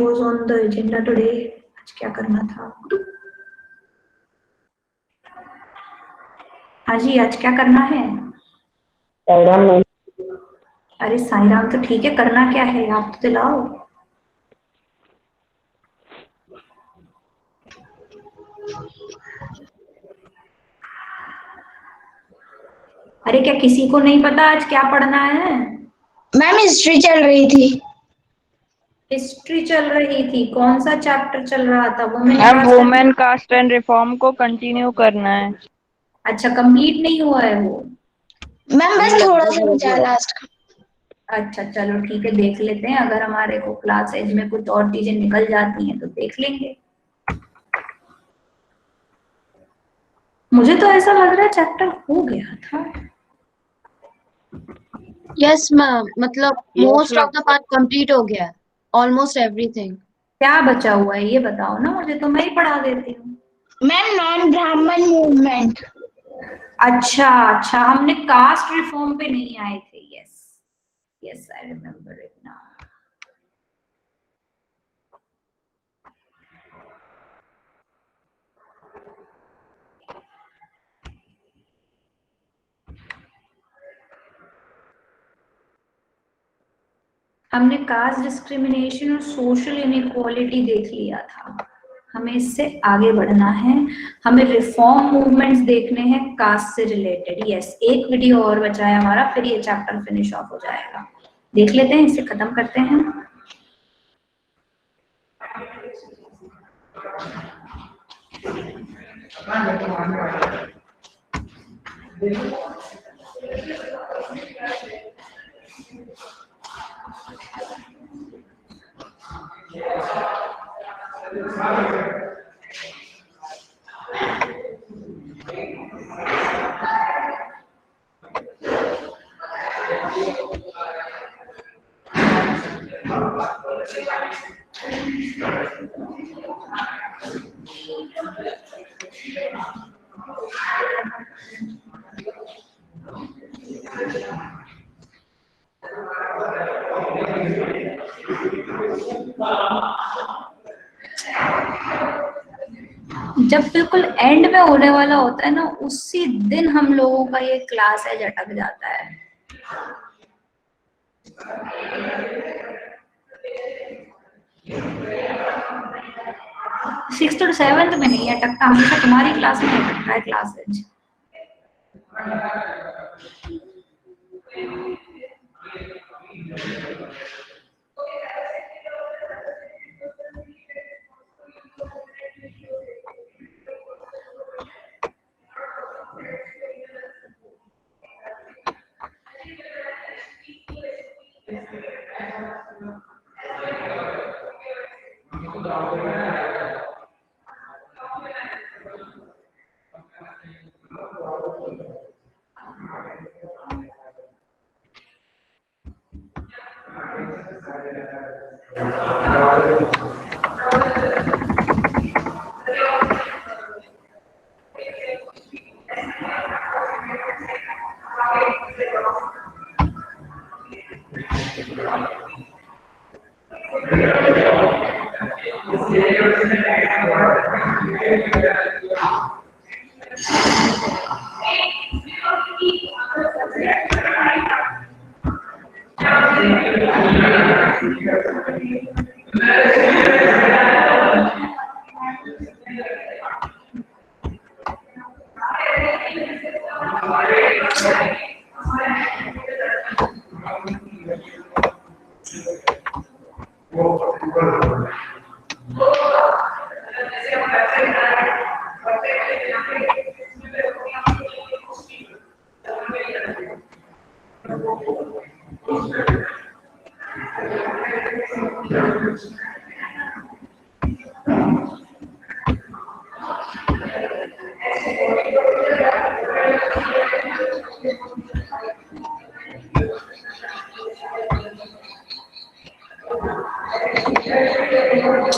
was on the agenda today? आज क्या करना था? हाँ जी, आज क्या करना है? अरे साईं राम तो ठीक है, करना क्या है आप तो दिलाओ। अरे क्या किसी को नहीं पता आज क्या पढ़ना है? मैम हिस्ट्री चल रही थी। हिस्ट्री चल रही थी? कौन सा चैप्टर चल रहा था? Ma'am women caste and reform को कंटिन्यू करना है। अच्छा, कंप्लीट नहीं हुआ है वो? मैम बस थोड़ा सा बचा है लास्ट का। अच्छा चलो ठीक है, देख लेते हैं। अगर हमारे को क्लास एज में कुछ और चीजें निकल जाती हैं तो देख लेंगे। मुझे तो ऐसा लग रहा है चैप्टर हो गया था। यस मैम, मतलब most of the part complete हो गया है, ऑलमोस्ट एवरीथिंग। क्या बचा हुआ है ये बताओ ना मुझे, तो मैं ही पढ़ा देती हूँ। मैम नॉन ब्राह्मण मूवमेंट। अच्छा अच्छा, हमने कास्ट रिफॉर्म पे नहीं आए थे। Yes yes, I remember it now. हमने कास्ट डिस्क्रिमिनेशन और सोशल इनइक्वालिटी देख लिया था। हमें इससे आगे बढ़ना है। हमें रिफॉर्म मूवमेंट्स देखने हैं कास्ट से रिलेटेड। यस, एक वीडियो और बचा है हमारा, फिर ये चैप्टर फिनिश ऑफ हो जाएगा। देख लेते हैं, इसे खत्म करते हैं। जब बिल्कुल एंड में होने वाला होता है ना, उसी दिन हम लोगों का ये क्लास एज अटक जाता है। 6th और 7th में नहीं अटकता, हमेशा तुम्हारी क्लास में अटकता है क्लास एज।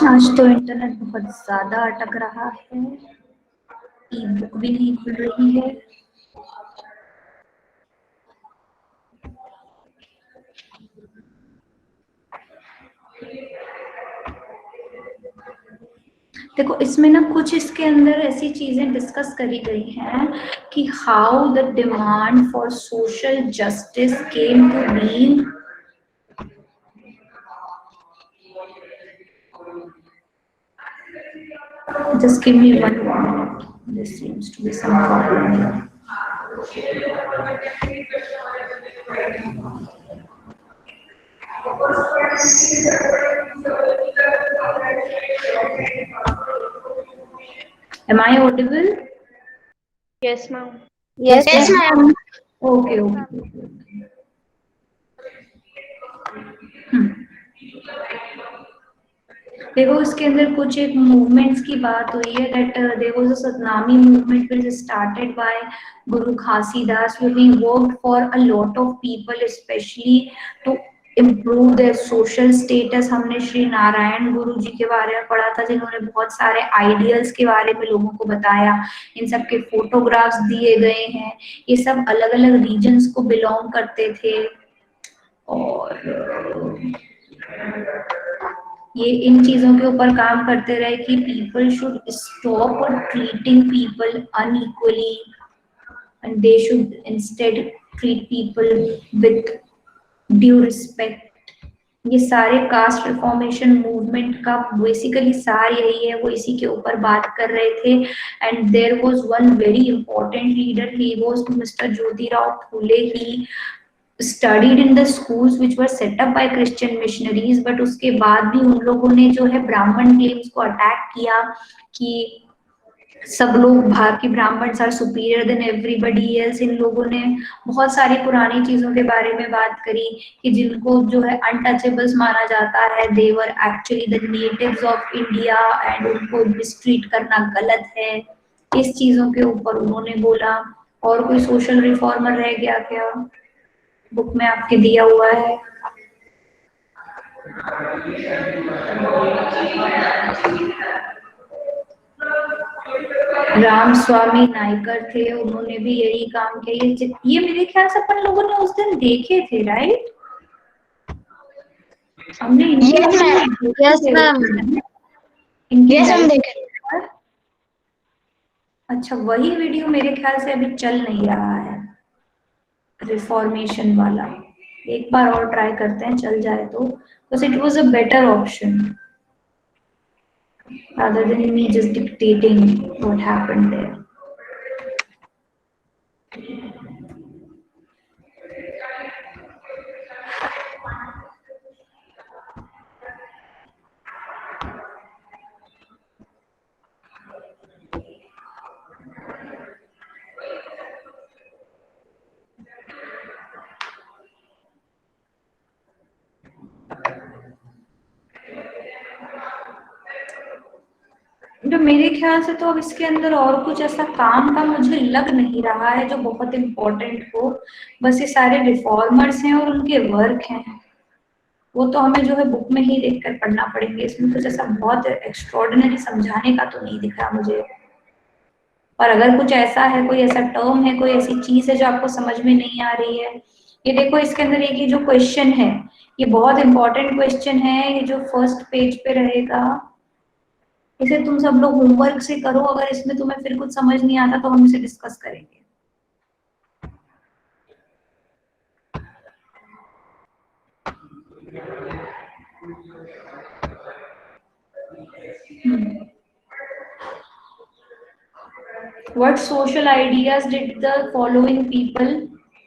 आज तो इंटरनेट बहुत ज्यादा अटक रहा है, ई बुक भी नहीं खुल रही है। देखो इसमें ना कुछ इसके अंदर ऐसी चीजें डिस्कस करी गई हैं कि how the demand for social justice came to being. Just give me 1 minute. This seems to be some problem here. Am I audible? Yes, ma'am. Yes, ma'am. Okay, okay. देखो इसके अंदर कुछ एक मूवमेंट्स की बात हुई है that there was a Satnami movement which started by Guru Ghasidas who he worked for a lot of people especially to improve their social status। हमने श्री नारायण गुरु जी के बारे में पढ़ा था जिन्होंने बहुत सारे आइडियल्स के बारे में लोगों को बताया। इन सब के फोटोग्राफ्स दिए गए हैं। ये सब अलग अलग रीजन्स को बिलोंग करते थे और ये इन चीजों के ऊपर काम करते रहे कि people should stop treating people unequally and they should instead treat people with due respect. ये सारे कास्ट रिफॉर्मेशन मूवमेंट का बेसिकली सार यही है, वो इसी के ऊपर बात कर रहे थे। And there was one very important leader, he was mister Jyotirao Phule. He studied in the schools which were set up by Christian missionaries, but उसके बाद भी उन लोगों ने जो है ब्राह्मण क्लेम्स को अटैक किया कि सब लोग बाकी Brahmins are superior than everybody else. इन लोगों ने बहुत सारी पुरानी चीजों के बारे में बात करी कि जिनको जो है अनटचेबल्स माना जाता है, they were actually the natives of India and उनको मिसट्रीट करना गलत है। इस चीजों के ऊपर उन्होंने बोला। और कोई सोशल रिफॉर्मर रह गया क्या? बुक में आपके दिया हुआ है। राम स्वामी नायकर थे, उन्होंने भी यही काम किया। ये मेरे ख्याल से अपन लोगों ने उस दिन देखे थे, राइट? हमने Yes, ma'am. Yes, हम देखे। अच्छा, वही वीडियो मेरे ख्याल से अभी चल नहीं रहा है रिफॉर्मेशन वाला। एक बार और ट्राई करते हैं, चल जाए तो, because it was a better option rather than me just dictating what happened there. तो मेरे ख्याल से तो अब इसके अंदर और कुछ ऐसा काम का मुझे लग नहीं रहा है जो बहुत इम्पोर्टेंट हो। बस ये सारे रिफॉर्मर्स हैं और उनके वर्क हैं, वो तो हमें जो है बुक में ही देखकर पढ़ना पड़ेंगे। इसमें कुछ ऐसा बहुत एक्स्ट्रॉर्डिनरी समझाने का तो नहीं दिख रहा मुझे। और अगर कुछ ऐसा है, कोई ऐसा टर्म है, कोई ऐसी चीज है जो आपको समझ में नहीं आ रही है, ये देखो इसके अंदर एक ये जो क्वेश्चन है, ये बहुत इंपॉर्टेंट क्वेश्चन है। ये जो फर्स्ट पेज पे रहेगा, इसे तुम सब लोग होमवर्क से करो। अगर इसमें तुम्हें फिर कुछ समझ नहीं आता तो हम इसे डिस्कस करेंगे। What social ideas did the following people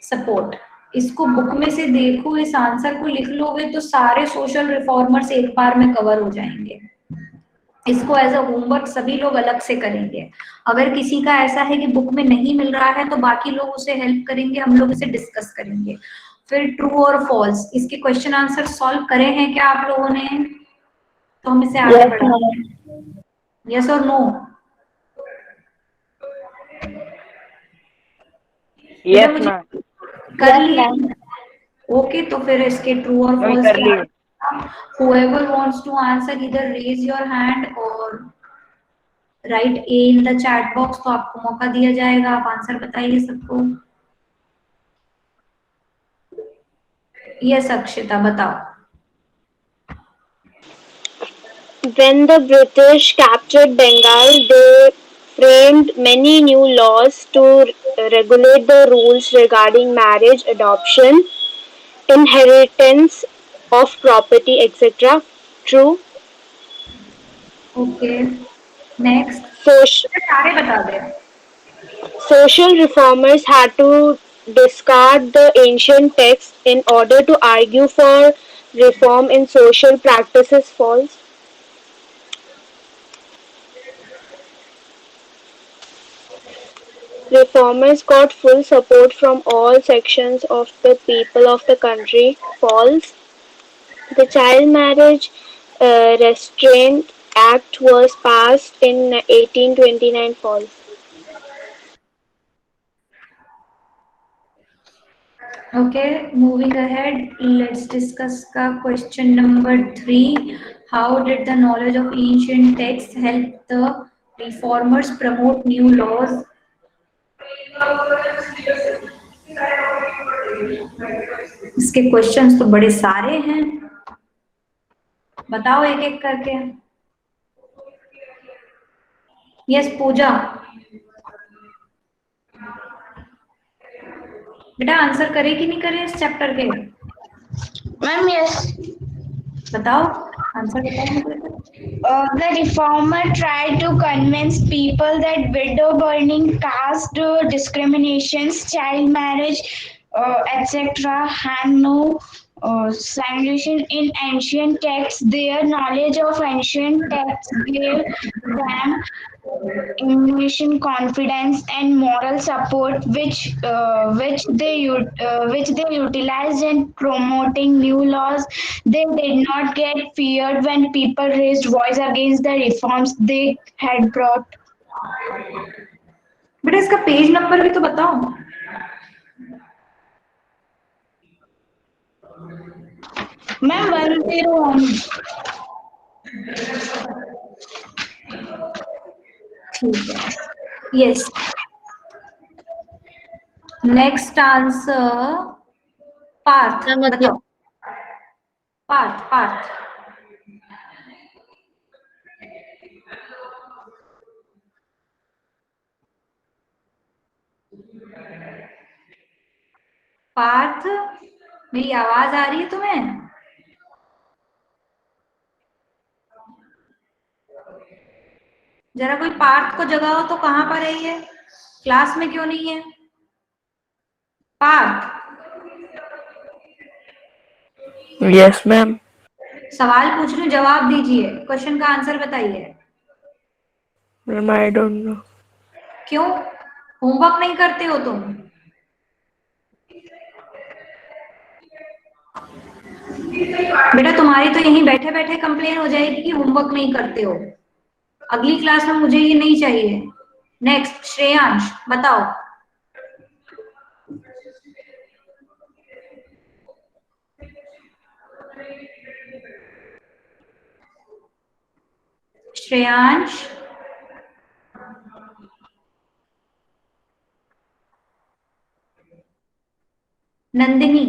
support? इसको बुक में से देखो, इस आंसर को लिख लोगे तो सारे सोशल रिफॉर्मर्स एक बार में कवर हो जाएंगे। इसको एज अ होमवर्क सभी लोग अलग से करेंगे। अगर किसी का ऐसा है कि बुक में नहीं मिल रहा है तो बाकी लोग उसे हेल्प करेंगे, हम लोग इसे डिस्कस करेंगे। फिर ट्रू और फॉल्स, इसके क्वेश्चन आंसर सॉल्व करे हैं क्या आप लोगों ने? तो हम इसे आगे बढ़ाएंगे। यस और नो? Yes ma'am. कर लिया? ओके, तो फिर इसके ट्रू और मैम फॉल्स कर लिए। whoever wants to answer either raise your hand or write A in the chat box, तो आपको मौका दिया जाएगा, आप आंसर बताइए सबको। यस अक्षिता बताओ। When the British captured Bengal, they framed many new laws to regulate the rules regarding marriage, adoption, inheritance of property, etc. True. Okay next, Social, सारे बता दे। social reformers had to discard the ancient texts in order to argue for reform in social practices. False. Reformers got full support from all sections of the people of the country. False. The Child Marriage Restraint Act was passed in 1829. False. Okay, moving ahead, let's discuss question number 3. How did the knowledge of ancient texts help the reformers promote new laws? इसके questions तो बड़े सारे हैं, बताओ एक एक करके। Yes पूजा, बेटा आंसर करे कि नहीं करे इस चैप्टर के? Ma'am yes. बताओ आंसर बताओ मुझे। The reformer tried to convince people that widow burning, caste discriminations, child marriage, etc., had no solution in ancient texts. Their knowledge of ancient texts gave them innovation, confidence, and moral support, which they utilized in promoting new laws. They did not get feared when people raised voice against the reforms they had brought. बेटा इसका page number भी तो बताओ। Ma'am 101। ठीक है, yes. Next answer Parth, ma'am बताओ। मतलब पार्थ पार्थ पार्थ, मेरी आवाज आ रही है तुम्हें? जरा कोई पार्थ को जगाओ तो, कहाँ पर है ये? क्लास में क्यों नहीं है पार्थ? Yes ma'am. सवाल पूछ रही हूँ, जवाब दीजिए, क्वेश्चन का आंसर बताइए। Ma'am I don't know. क्यों, होमवर्क नहीं करते हो तुम? बेटा तुम्हारी तो यहीं बैठे बैठे कंप्लेन हो जाएगी कि होमवर्क नहीं करते हो। अगली क्लास में मुझे ये नहीं चाहिए। नेक्स्ट श्रेयांश, बताओ। Shreyansh, Nandini,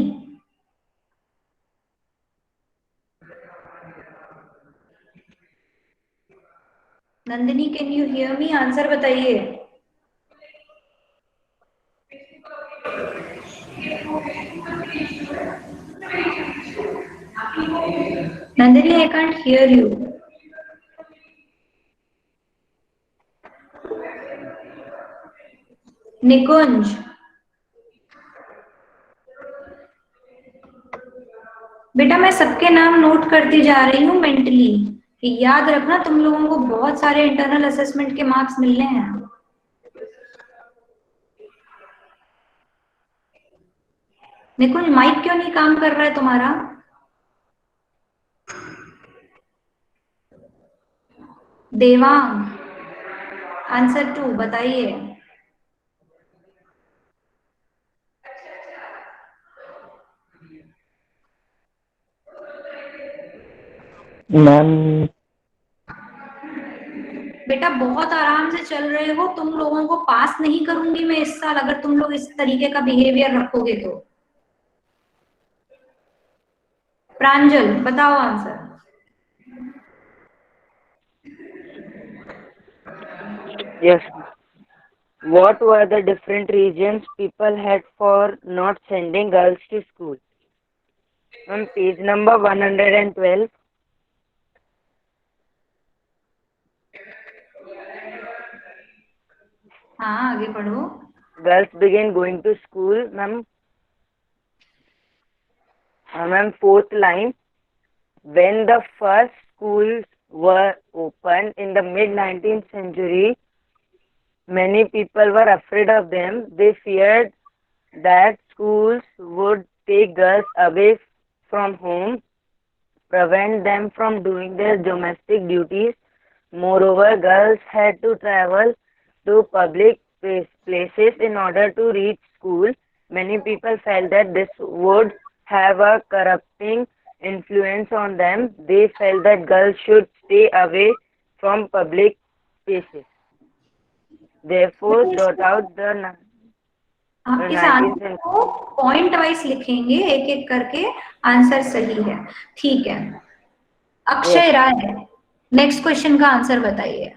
Nandini can you hear me? Answer बताइए। Nandini I can't hear you. Nikunj, बेटा मैं सबके नाम नोट करती जा रही हूँ मेंटली, कि याद रखना तुम लोगों को बहुत सारे इंटरनल असेसमेंट के मार्क्स मिलने हैं। निकुंज माइक क्यों नहीं काम कर रहा है तुम्हारा? देवांग, आंसर 2 बताइए। मैम बेटा बहुत आराम से चल रहे हो, तुम लोगों को पास नहीं करूंगी मैं इस साल अगर तुम लोग इस तरीके का बिहेवियर रखोगे तो। प्रांजल बताओ answer. Yes. What were the different reasons people had for not sending girls to school? On page number 112. हाँ आगे पढ़ो. Girls began going to school, ma'am. Ma'am, fourth line. When the first schools were opened in the mid 19th century, many people were afraid of them. They feared that schools would take girls away from home, prevent them from doing their domestic duties. Moreover, girls had to travel to public places in order to reach school. Many people felt that this would have a corrupting influence on them. They felt that girls should stay away from public spaces. Therefore, dot out the हम इस 19th answer को point wise लिखेंगे, एक एक करके. Answer सही है, ठीक है. अक्षय राय, नेक्स्ट क्वेश्चन का आंसर बताइए.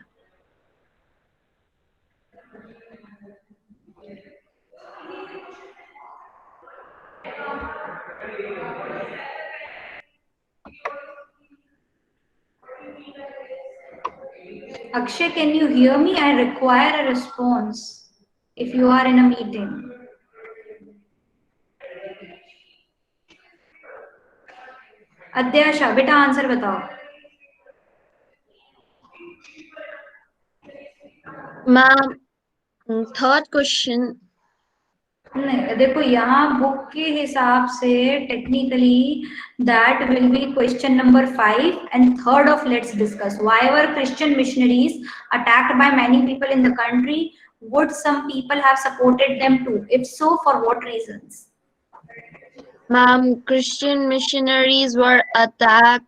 Akshay, can you hear me? I require a response if you are in a meeting. अध्याशा, बेटा आंसर बताओ. Ma'am, third question. नहीं, देखो यहाँ बुक के हिसाब से technically that will be question number 5 and third of let's discuss. Why were Christian missionaries attacked by many people in the country? Would some people have supported them too? If so, for what reasons? Ma'am, Christian missionaries were attacked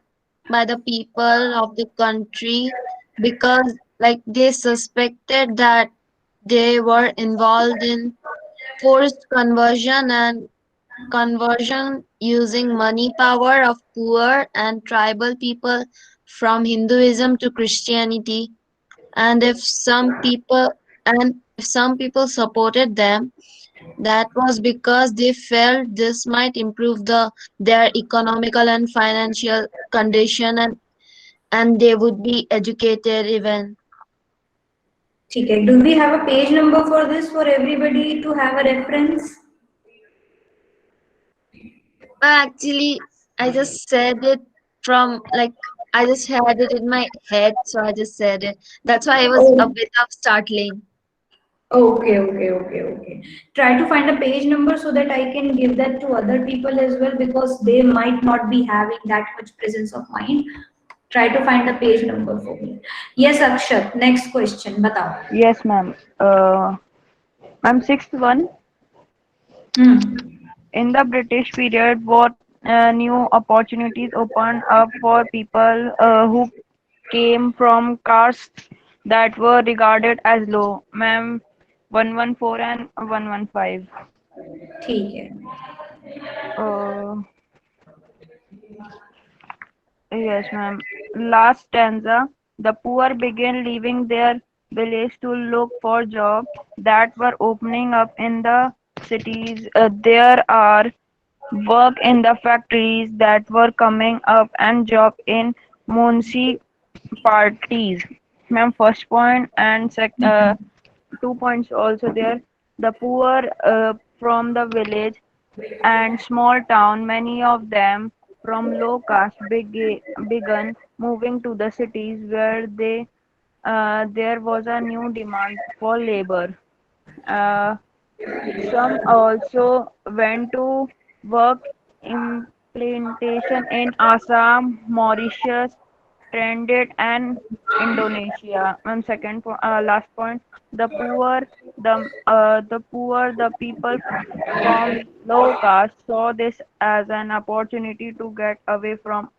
by the people of the country because they suspected that they were involved in forced conversion and conversion using money power of poor and tribal people from Hinduism to Christianity. And if some people supported them, that was because they felt this might improve their economical and financial condition, and they would be educated even. ठीक है. Do we have a page number for this for everybody to have a reference? Actually, I just said it I just had it in my head, so I just said it. That's why it was a bit of startling. Okay. Try to find a page number so that I can give that to other people as well, because they might not be having that much presence of mind. Try to find a page number for me. Yes, Akshat, next question. Batao. Yes, ma'am. Ma'am, sixth one. In the British period, what new opportunities opened up for people who came from castes that were regarded as low? Ma'am, 114 and 115. ठीक है. Yes, ma'am. Last stanza. The poor began leaving their village to look for jobs that were opening up in the cities. There are work in the factories that were coming up and job in municipalities. Ma'am, first point and 2 points also there. The poor from the village and small town, many of them from low caste, began moving to the cities where there was a new demand for labor. Some also went to work in plantation in Assam, Mauritius, Trinidad, and Indonesia. And last point, the people from low caste saw this as an opportunity to get away from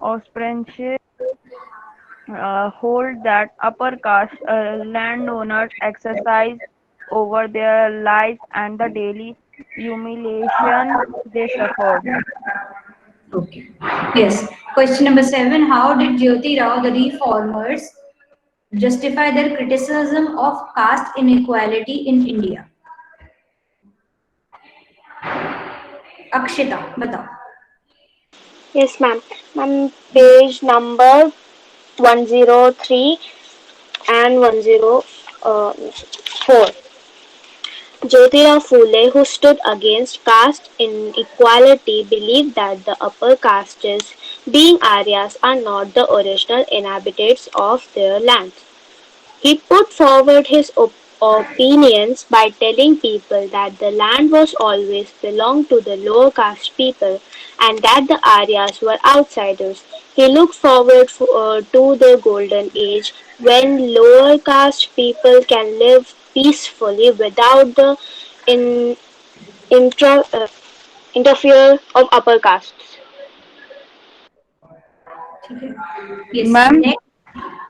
ostensive hold that upper caste landowners exercise over their lives and the daily humiliation they suffered. Okay. Yes. Question number 7. How did Jyoti Rao, the reformers, Justify their criticism of caste inequality in India. Akshita, बताओ. Yes, ma'am. Ma'am, page number 103 and 104. Jyotirao Phule, who stood against caste inequality, believed that the upper castes, being Aryas, are not the original inhabitants of their lands. He put forward his opinions by telling people that the land was always belonged to the lower caste people and that the Aryas were outsiders. He looked forward to the golden age when lower caste people can live peacefully without the in, intra, interfere of upper castes. Yes. Ma'am, Next.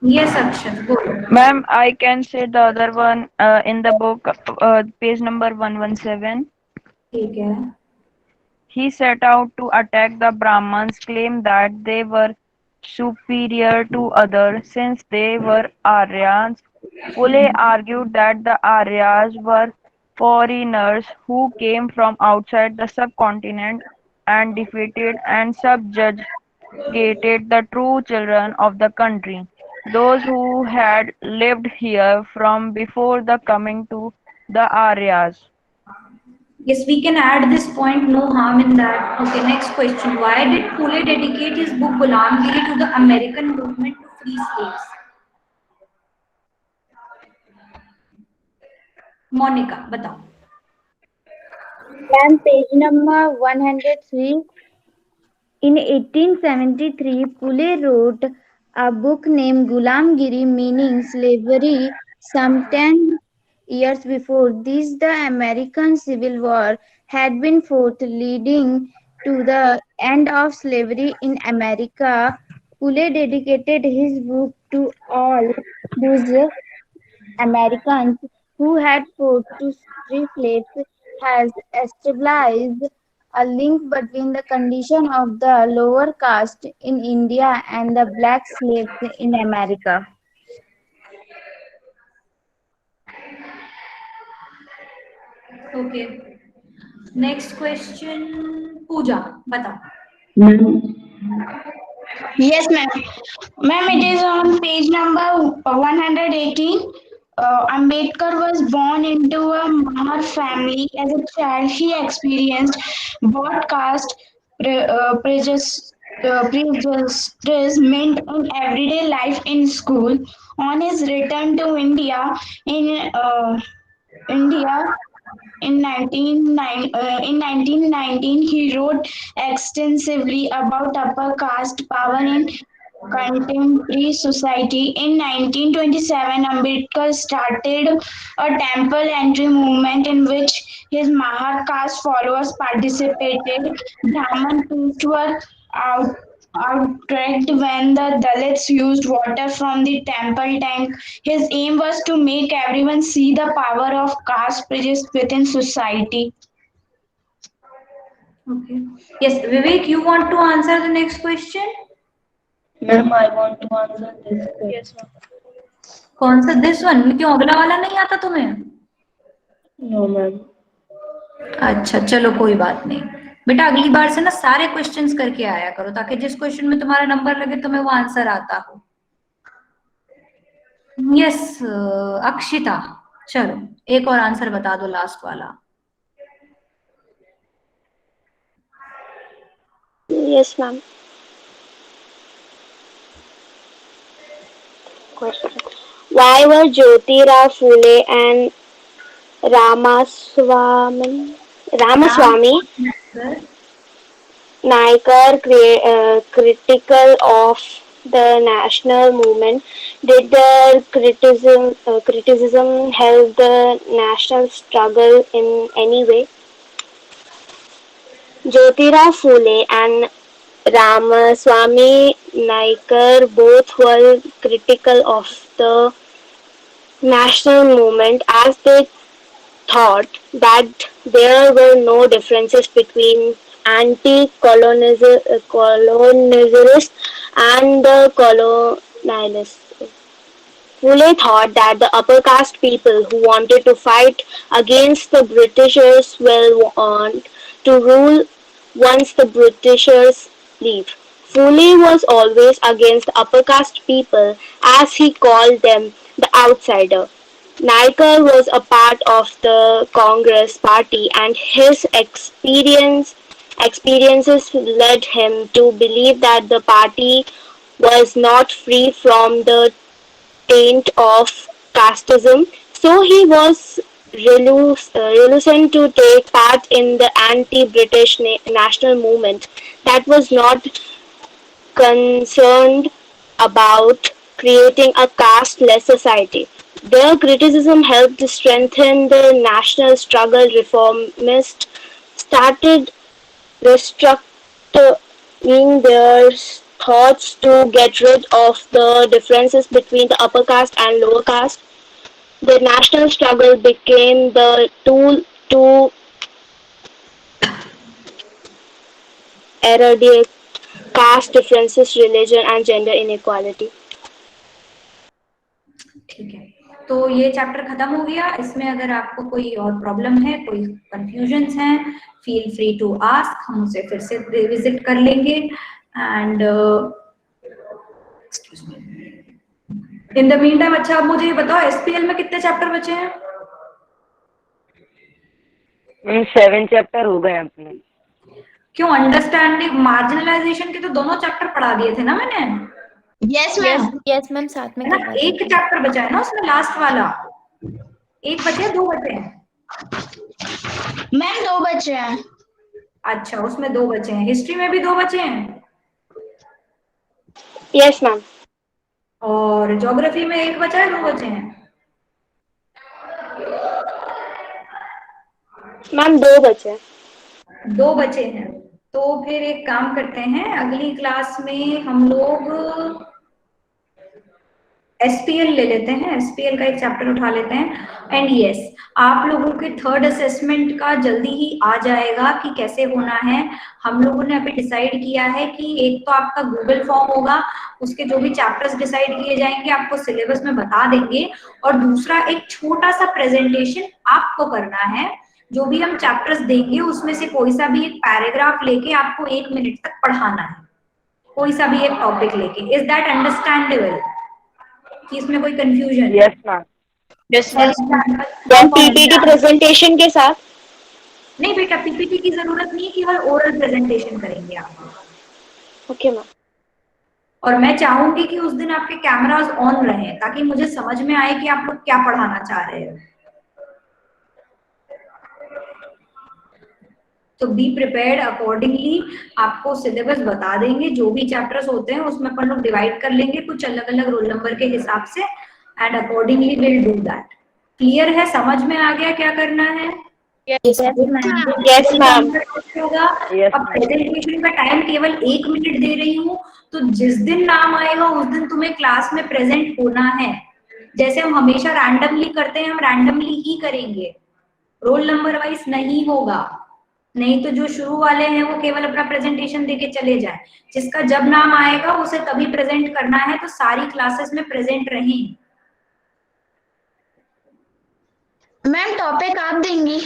Yes, Akshat, go. ma'am, I can say the other one in the book, page number 117. ठीक है. He set out to attack the Brahmins, claimed that they were superior to others since they were Aryans. Pule argued that the Aryas were foreigners who came from outside the subcontinent and defeated and subjugated the true children of the country, those who had lived here from before the coming to the Aryas. Yes, we can add this point, no harm in that. Okay, next question. Why did Pule dedicate his book Gulamgiri to the American movement to free slaves? Monica, बताओ. And page number 103. In 1873, Pule wrote a book named Gulamgiri, meaning slavery. Some 10 years before this, the American Civil War had been fought, leading to the end of slavery in America. Pule dedicated his book to all those Americans who had fought to free slaves, has established a link between the condition of the lower caste in India and the black slaves in America. Okay. Next question. Pooja, बताओ. Yes, ma'am. Ma'am, it is on page number 118. Ambedkar was born into a Mahar family. As a child, he experienced both caste prejudice meant in everyday life in school. On his return to India in 1919, he wrote extensively about upper caste power in contemporary society. In 1927, Ambedkar started a temple entry movement in which his Mahar caste followers participated. Brahman priests were out, outraged when the Dalits used water from the temple tank. His aim was to make everyone see the power of caste prejudice within society. Okay. Yes, Vivek, you want to answer the next question? Ma'am, I want to answer this question. Yes, ma'am. कौन सा this one? क्यों अगला वाला नहीं आता तुम्हें? No, ma'am. अच्छा, चलो कोई बात नहीं. बेटा अगली बार से ना सारे क्वेश्चंस करके आया करो ताकि जिस क्वेश्चन में तुम्हारा नंबर लगे तुम्हें वो आंसर आता हो. यस, अक्षिता, चलो एक और आंसर बता दो लास्ट वाला. Yes, ma'am. Question. Why were Jyotirao Phule and Ramaswamy Naikar critical of the national movement? Did their criticism help the national struggle in any way? Jyotirao Phule and Ramaswamy Naikar both were critical of the national movement as they thought that there were no differences between anti-colonialists and the colonialists. Fule thought that the upper caste people who wanted to fight against the Britishers will want to rule once the Britishers leave. Fule was always against the upper caste people, as he called them the outsider. Naikar was a part of the Congress party, and his experiences led him to believe that the party was not free from the taint of casteism, so he was reluctant to take part in the anti-British national movement that was not concerned about creating a caste-less society. Their criticism helped strengthen the national struggle. Reformists started restructuring their thoughts to get rid of the differences between the upper caste and lower caste. The national struggle became the tool to eradicate caste differences, religion, and gender inequality. ठीक है, तो ये chapter खत्म हो गया। इसमें अगर आपको कोई और प्रॉब्लम है, कोई कंफ्यूजन्स हैं, फील फ्री टू आस्क, हम उसे फिर से रिविजिट कर लेंगे। And in the mean time, अच्छा अब मुझे ये बताओ एसपीएल में कितने चैप्टर बचे हैं? 7 चैप्टर हो गए अपने। क्यों? अंडरस्टैंडिंग मार्जिनलाइजेशन के तो दोनों चैप्टर पढ़ा दिए थे ना मैंने। यस मैम, यस मैम, साथ में है ना, एक चैप्टर बचा है ना उसमें, लास्ट वाला। एक बचे, 2 बचे हैं मैम? 2 बचे हैं। अच्छा, उसमें 2 बचे हैं। हिस्ट्री में भी 2 बचे हैं? Yes ma'am. और ज्योग्राफी में 1 बचा है, 2 बचे हैं? मैम 2 बचे। 2 बचे हैं। तो फिर एक काम करते हैं, अगली क्लास में हम लोग एसपीएल ले लेते हैं, एसपीएल का एक चैप्टर उठा लेते हैं। एंड यस, आप लोगों के थर्ड असेसमेंट का जल्दी ही आ जाएगा कि कैसे होना है। हम लोगों ने अभी डिसाइड किया है कि एक तो आपका गूगल फॉर्म होगा, उसके जो भी चैप्टर्स डिसाइड किए जाएंगे आपको सिलेबस में बता देंगे, और दूसरा एक छोटा सा प्रेजेंटेशन आपको करना है। जो भी हम चैप्टर्स देंगे उसमें से कोई सा भी एक पैराग्राफ लेके आपको 1 मिनट तक पढ़ाना है, कोई सा भी एक टॉपिक लेके। Is that understandable? कि इसमें कोई confusion? Yes ma'am. Yes ma'am PPT presentation के साथ? नहीं बेटा, पीपीटी की जरूरत नहीं, केवल ओरल प्रेजेंटेशन करेंगे आप। Okay ma'am. और मैं चाहूंगी कि उस दिन आपके कैमरास ऑन रहें ताकि मुझे समझ में आए कि आप लोग क्या पढ़ाना चाह रहे हैं। तो बी प्रिपेयर्ड अकॉर्डिंगली। आपको सिलेबस बता देंगे, जो भी चैप्टर्स होते हैं उसमें अपन लोग डिवाइड कर लेंगे कुछ अलग अलग रोल नंबर के हिसाब से, and accordingly will do that. Clear है? समझ में आ गया क्या करना है? Yes ma'am. होगा। अब प्रेजेंटेशन का टाइम केवल 1 मिनट दे रही हूँ, तो जिस दिन नाम आएगा उस दिन तुम्हें क्लास में प्रेजेंट होना है। जैसे हम हमेशा रैंडमली करते हैं, हम रैंडमली ही करेंगे, रोल नंबर वाइज नहीं होगा। नहीं तो जो शुरू वाले हैं वो केवल अपना प्रेजेंटेशन देके चले जाए। जिसका जब नाम आएगा उसे तभी प्रेजेंट करना है, तो सारी क्लासेस में प्रेजेंट रहें। मैम टॉपिक आप देंगी?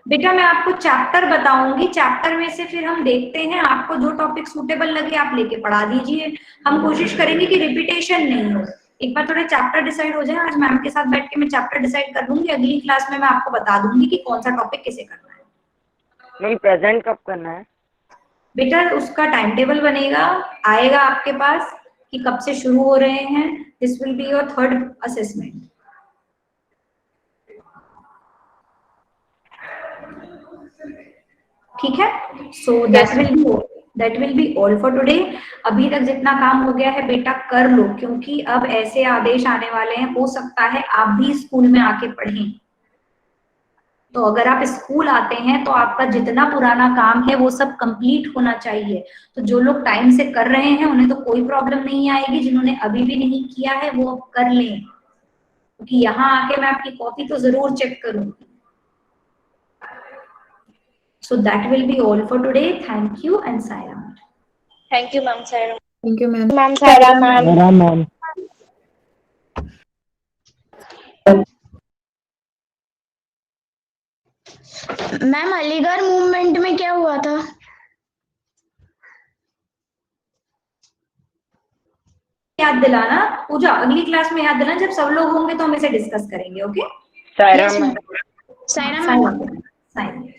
बेटा मैं आपको चैप्टर बताऊंगी, चैप्टर में से फिर हम देखते हैं आपको जो टॉपिक सूटेबल लगे आप लेके पढ़ा दीजिए। हम कोशिश करेंगे कि रिपीटेशन नहीं हो। एक बार थोड़े चैप्टर डिसाइड हो जाए, आज मैम के साथ बैठ के मैं चैप्टर डिसाइड कर लूंगी, अगली क्लास में मैं आपको बता दूंगी कि कौन सा टॉपिक किसे करना है। मैम प्रेजेंट कब करना है? बेटा उसका टाइम टेबल बनेगा, आएगा आपके पास कि कब से शुरू हो रहे हैं। This will be your third assessment. ठीक है? So that will be all for today. अभी तक जितना काम हो गया है बेटा कर लो, क्योंकि अब ऐसे आदेश आने वाले हैं, हो सकता है आप भी स्कूल में आके पढ़ें। तो अगर आप स्कूल आते हैं तो आपका जितना पुराना काम है वो सब कंप्लीट होना चाहिए। तो जो लोग टाइम से कर रहे हैं उन्हें तो कोई प्रॉब्लम नहीं आएगी, जिन्होंने अभी भी नहीं किया है वो अब कर लें, क्योंकि यहाँ आके मैं आपकी कॉपी तो जरूर चेक करूंगी। So that will be all for today. Thank you and Sairam. Thank you, ma'am. Sairam. Thank you, ma'am. Ma'am, Sairam, ma'am. Ma'am ma'am Aligarh movement में क्या हुआ था? याद दिलाना पूजा, अगली क्लास में याद दिलाना, जब सब लोग होंगे तो हम इसे डिस्कस करेंगे। Okay Saira Yes, ma'am. Saira ma'am. Side